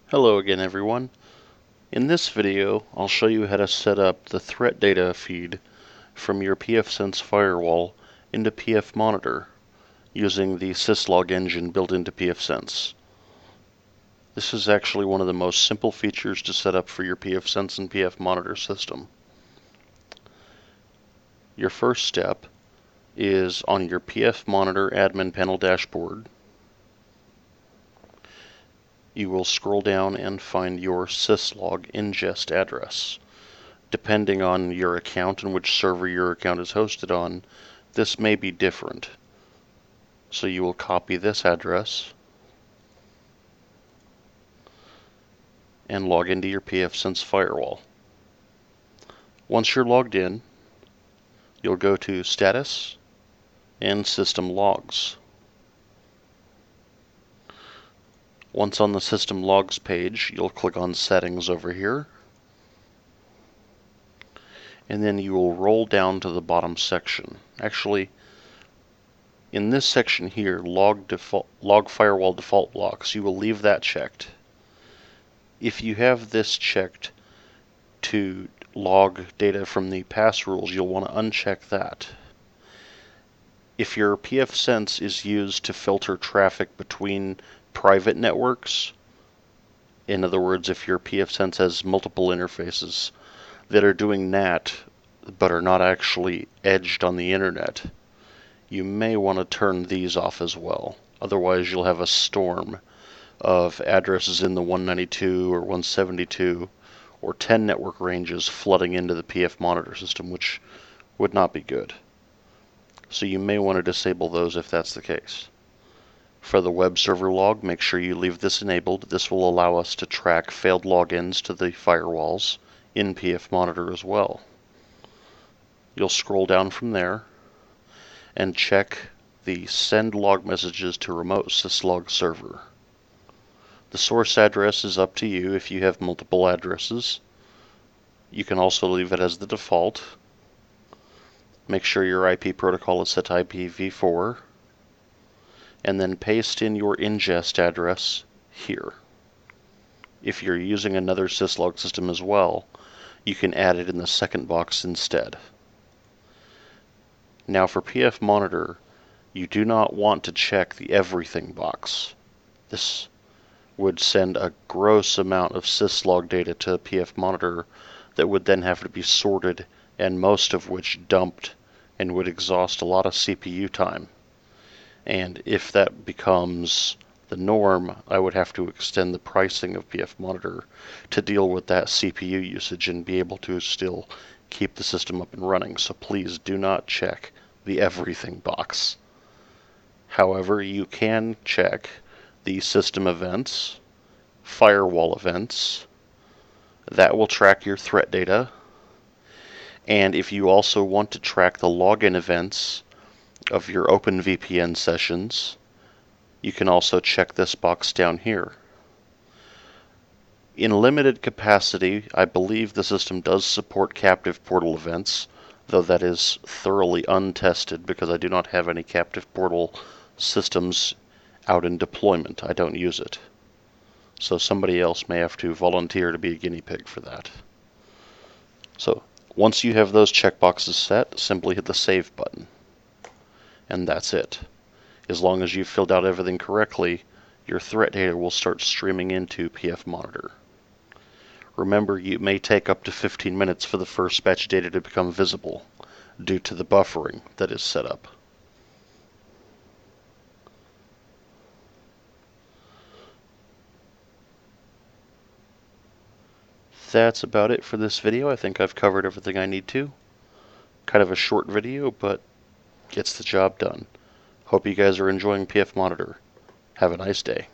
Hello again, everyone. In this video, I'll show you how to set up the threat data feed from your pfSense firewall into PFMonitor using the syslog engine built into pfSense. This is actually one of the most simple features to set up for your pfSense and PFMonitor system. Your first step is on your PFMonitor admin panel dashboard. You will scroll down and find your syslog ingest address. Depending on your account and which server your account is hosted on, this may be different. So you will copy this address and log into your pfSense firewall. Once you're logged in, you'll go to Status and System Logs. Once on the System Logs page, you'll click on Settings over here, and then you will roll down to the bottom section. Actually, in this section here, log firewall default blocks, you will leave that checked. If you have this checked to log data from the pass rules, you'll want to uncheck that. If your pfSense is used to filter traffic between private networks, in other words, if your pfSense has multiple interfaces that are doing NAT but are not actually edged on the internet, you may want to turn these off as well. Otherwise, you'll have a storm of addresses in the 192 or 172 or 10 network ranges flooding into the PFMonitor system, which would not be good. So you may want to disable those if that's the case. For the web server log, make sure you leave this enabled. This will allow us to track failed logins to the firewalls in PFMonitor as well. You'll scroll down from there and check the send log messages to remote syslog server. The source address is up to you if you have multiple addresses. You can also leave it as the default. Make sure your IP protocol is set to IPv4, and then paste in your ingest address here. If you're using another syslog system as well, you can add it in the second box instead. Now for PFMonitor, you do not want to check the everything box. This would send a gross amount of syslog data to PFMonitor that would then have to be sorted, and most of which dumped, and would exhaust a lot of CPU time. And if that becomes the norm, I would have to extend the pricing of PFMonitor to deal with that CPU usage and be able to still keep the system up and running. So please do not check the everything box. However, you can check the system events, firewall events. That will track your threat data. And if you also want to track the login events of your OpenVPN sessions, you can also check this box down here. In limited capacity, I believe the system does support captive portal events, though that is thoroughly untested because I do not have any captive portal systems out in deployment. I don't use it. So somebody else may have to volunteer to be a guinea pig for that. So once you have those checkboxes set, simply hit the Save button. And that's it. As long as you've filled out everything correctly, your threat data will start streaming into PFMonitor. Remember, it may take up to 15 minutes for the first batch of data to become visible due to the buffering that is set up. That's about it for this video. I think I've covered everything I need to. Kind of a short video, but gets the job done. Hope you guys are enjoying PFMonitor. Have a nice day.